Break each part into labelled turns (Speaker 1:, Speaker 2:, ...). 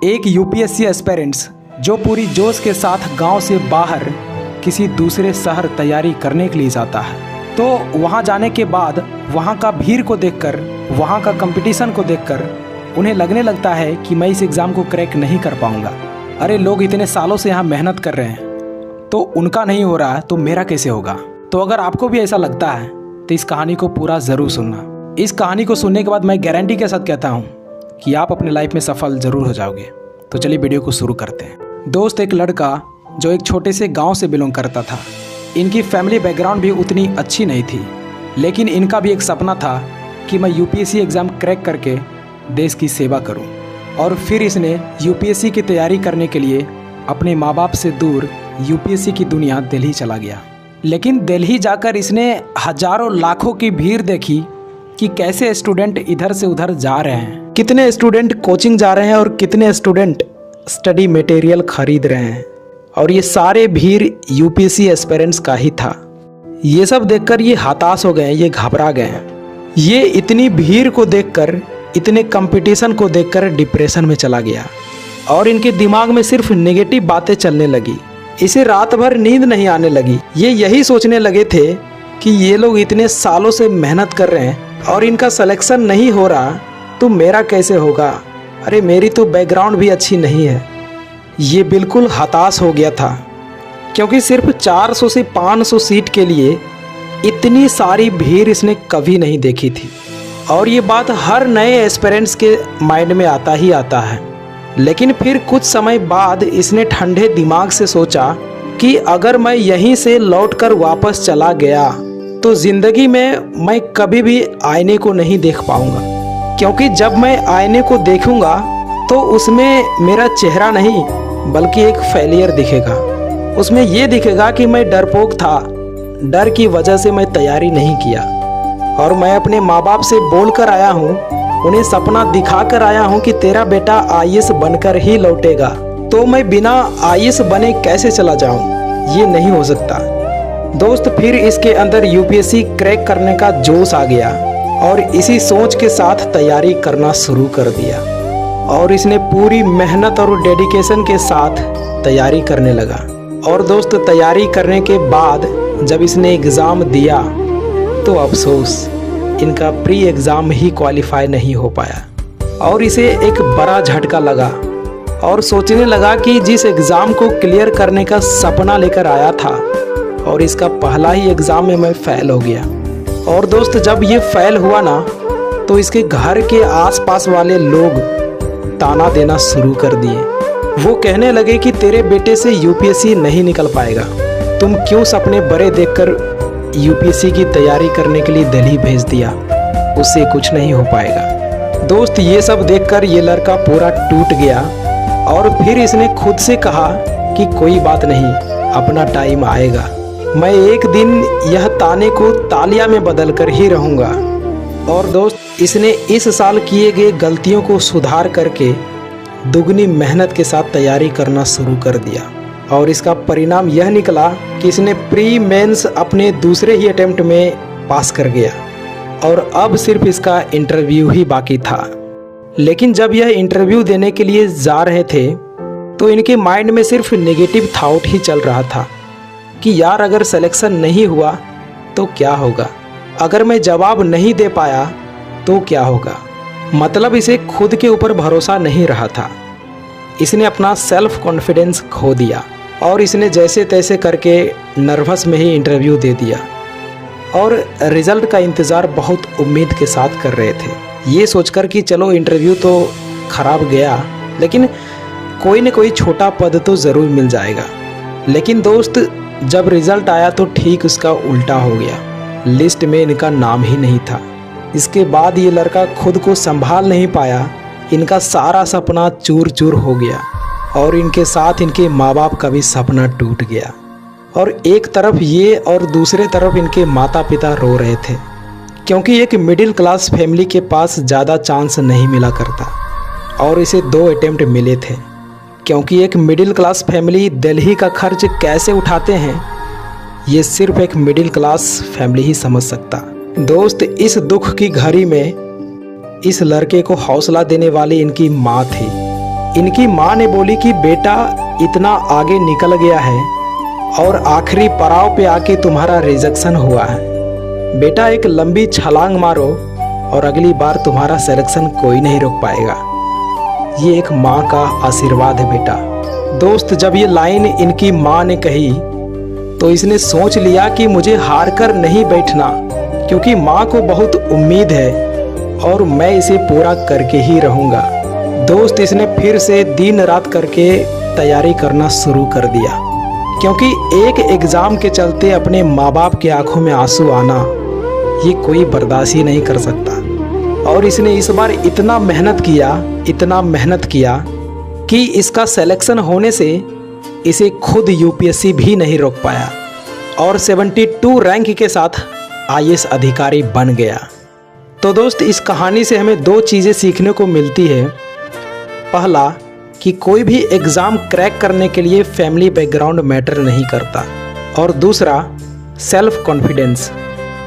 Speaker 1: एक UPSC aspirants जो पूरी जोश के साथ गांव से बाहर किसी दूसरे शहर तैयारी करने के लिए जाता है, तो वहां जाने के बाद वहां का भीड़ को देखकर, वहां का कंपटीशन को देखकर उन्हें लगने लगता है कि मैं इस एग्ज़ाम को क्रैक नहीं कर पाऊंगा। अरे लोग इतने सालों से यहाँ मेहनत कर रहे हैं, तो उनका नहीं हो रहा है तो मेरा कैसे होगा। तो अगर आपको भी ऐसा लगता है तो इस कहानी को पूरा ज़रूर सुनना। इस कहानी को सुनने के बाद मैं गारंटी के साथ कहता हूँ कि आप अपने लाइफ में सफल ज़रूर हो जाओगे। तो चलिए वीडियो को शुरू करते हैं। दोस्त, एक लड़का जो एक छोटे से गांव से बिलोंग करता था। इनकी फैमिली बैकग्राउंड भी उतनी अच्छी नहीं थी, लेकिन इनका भी एक सपना था कि मैं यूपीएससी एग्ज़ाम क्रैक करके देश की सेवा करूं। और फिर इसने यूपीएससी की तैयारी करने के लिए अपने माँ बाप से दूर यूपीएससी की दुनिया दिल्ली चला गया। लेकिन दिल्ली जाकर इसने हजारों लाखों की भीड़ देखी कि कैसे स्टूडेंट इधर से उधर जा रहे हैं, कितने स्टूडेंट कोचिंग जा रहे हैं और कितने स्टूडेंट स्टडी मटेरियल खरीद रहे हैं। और ये सारे भीड़ यूपीएससी एस्पिरेंट्स का ही था। ये सब देखकर ये हताश हो गए, ये घबरा गए। ये इतनी भीड़ को देखकर, इतने कंपटीशन को देखकर डिप्रेशन में चला गया और इनके दिमाग में सिर्फ नेगेटिव बातें चलने लगी। इसे रात भर नींद नहीं आने लगी। ये यही सोचने लगे थे कि ये लोग इतने सालों से मेहनत कर रहे हैं और इनका सिलेक्शन नहीं हो रहा तो मेरा कैसे होगा। अरे मेरी तो बैकग्राउंड भी अच्छी नहीं है। ये बिल्कुल हताश हो गया था, क्योंकि सिर्फ 400 से 500 सीट के लिए इतनी सारी भीड़ इसने कभी नहीं देखी थी। और ये बात हर नए एस्पिरेंट्स के माइंड में आता ही आता है। लेकिन फिर कुछ समय बाद इसने ठंडे दिमाग से सोचा कि अगर मैं यहीं से लौटकर वापस चला गया तो ज़िंदगी में मैं कभी भी आईने को नहीं देख पाऊंगा, क्योंकि जब मैं आईने को देखूंगा तो उसमें मेरा चेहरा नहीं बल्कि एक फेलियर दिखेगा। उसमें ये दिखेगा कि मैं डरपोक था, डर की वजह से मैं तैयारी नहीं किया। और मैं अपने माँ बाप से बोल कर आया हूँ, उन्हें सपना दिखा कर आया हूँ कि तेरा बेटा आईएएस बनकर ही लौटेगा, तो मैं बिना आईएएस बने कैसे चला जाऊँ। ये नहीं हो सकता। दोस्त, फिर इसके अंदर यूपीएससी क्रैक करने का जोश आ गया और इसी सोच के साथ तैयारी करना शुरू कर दिया। और इसने पूरी मेहनत और डेडिकेशन के साथ तैयारी करने लगा। और दोस्त, तैयारी करने के बाद जब इसने एग्ज़ाम दिया तो अफसोस, इनका प्री एग्ज़ाम ही क्वालिफाई नहीं हो पाया। और इसे एक बड़ा झटका लगा और सोचने लगा कि जिस एग्ज़ाम को क्लियर करने का सपना लेकर आया था और इसका पहला ही एग्ज़ाम में मैं फ़ेल हो गया। और दोस्त, जब ये फ़ेल हुआ ना तो इसके घर के आसपास वाले लोग ताना देना शुरू कर दिए। वो कहने लगे कि तेरे बेटे से यूपीएससी नहीं निकल पाएगा, तुम क्यों सपने बड़े देखकर यूपीएससी की तैयारी करने के लिए दिल्ली भेज दिया, उससे कुछ नहीं हो पाएगा। दोस्त, ये सब देखकर ये लड़का पूरा टूट गया और फिर इसने खुद से कहा कि कोई बात नहीं, अपना टाइम आएगा। मैं एक दिन यह ताने को तालिया में बदल कर ही रहूँगा। और दोस्त, इसने इस साल किए गए गलतियों को सुधार करके दुगनी मेहनत के साथ तैयारी करना शुरू कर दिया। और इसका परिणाम यह निकला कि इसने प्री मेंस अपने दूसरे ही अटेम्प्ट में पास कर गया और अब सिर्फ इसका इंटरव्यू ही बाकी था। लेकिन जब यह इंटरव्यू देने के लिए जा रहे थे तो इनके माइंड में सिर्फ नेगेटिव थॉट ही चल रहा था कि यार अगर सिलेक्शन नहीं हुआ तो क्या होगा, अगर मैं जवाब नहीं दे पाया तो क्या होगा। मतलब इसे खुद के ऊपर भरोसा नहीं रहा था। इसने अपना सेल्फ कॉन्फिडेंस खो दिया और इसने जैसे तैसे करके नर्वस में ही इंटरव्यू दे दिया और रिज़ल्ट का इंतज़ार बहुत उम्मीद के साथ कर रहे थे, ये सोचकर कि चलो इंटरव्यू तो ख़राब गया लेकिन कोई न कोई छोटा पद तो ज़रूर मिल जाएगा। लेकिन दोस्त, जब रिज़ल्ट आया तो ठीक उसका उल्टा हो गया। लिस्ट में इनका नाम ही नहीं था। इसके बाद ये लड़का खुद को संभाल नहीं पाया। इनका सारा सपना चूर चूर हो गया और इनके साथ इनके माँ बाप का भी सपना टूट गया। और एक तरफ ये और दूसरे तरफ इनके माता पिता रो रहे थे, क्योंकि एक मिडिल क्लास फैमिली के पास ज़्यादा चांस नहीं मिला करता और इसे 2 अटेम्प्ट मिले थे। क्योंकि एक मिडिल क्लास फैमिली दिल्ली का खर्च कैसे उठाते हैं ये सिर्फ एक मिडिल क्लास फैमिली ही समझ सकता। दोस्त, इस दुख की घड़ी में इस लड़के को हौसला देने वाली इनकी माँ थी। इनकी माँ ने बोली कि बेटा इतना आगे निकल गया है और आखिरी पड़ाव पे आके तुम्हारा रिजेक्शन हुआ है। बेटा एक लंबी छलांग मारो और अगली बार तुम्हारा सिलेक्शन कोई नहीं रोक पाएगा। ये एक माँ का आशीर्वाद है बेटा। दोस्त, जब ये लाइन इनकी माँ ने कही तो इसने सोच लिया कि मुझे हार कर नहीं बैठना, क्योंकि माँ को बहुत उम्मीद है और मैं इसे पूरा करके ही रहूँगा। दोस्त, इसने फिर से दिन रात करके तैयारी करना शुरू कर दिया, क्योंकि एक एग्ज़ाम के चलते अपने माँ बाप के आंखों में आंसू आना ये कोई बर्दाश्त ही नहीं कर सकता। और इसने इस बार इतना मेहनत किया कि इसका सिलेक्शन होने से इसे खुद यूपीएससी भी नहीं रोक पाया और 72 रैंक के साथ आईएएस अधिकारी बन गया। तो दोस्त, इस कहानी से हमें 2 चीज़ें सीखने को मिलती है। पहला कि कोई भी एग्ज़ाम क्रैक करने के लिए फैमिली बैकग्राउंड मैटर नहीं करता, और दूसरा सेल्फ कॉन्फिडेंस।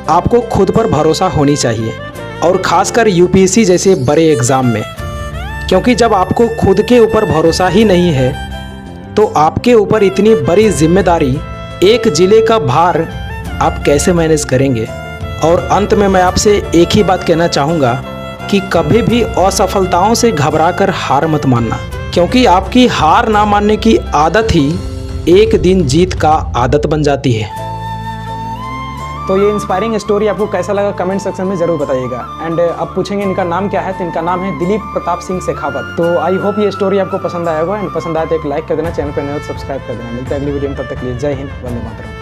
Speaker 1: आपको खुद पर भरोसा होनी चाहिए, और ख़ासकर यूपीएससी जैसे बड़े एग्ज़ाम में, क्योंकि जब आपको खुद के ऊपर भरोसा ही नहीं है तो आपके ऊपर इतनी बड़ी जिम्मेदारी, एक ज़िले का भार आप कैसे मैनेज करेंगे। और अंत में मैं आपसे एक ही बात कहना चाहूँगा कि कभी भी असफलताओं से घबराकर हार मत मानना, क्योंकि आपकी हार ना मानने की आदत ही एक दिन जीत का आदत बन जाती है। तो ये इंस्पायरिंग स्टोरी आपको कैसा लगा कमेंट सेक्शन में ज़रूर बताइएगा। एंड अब पूछेंगे इनका नाम क्या है, तो इनका नाम है दिलीप प्रताप सिंह शेखावत। तो आई होप ये स्टोरी आपको पसंद आया होगा, एंड पसंद आया तो एक लाइक कर देना, चैनल पर नए हो तो सब्सक्राइब कर देना। मिलते हैं अगली वीडियो में, तब तक के लिए जय हिंद, वंदे मातरम।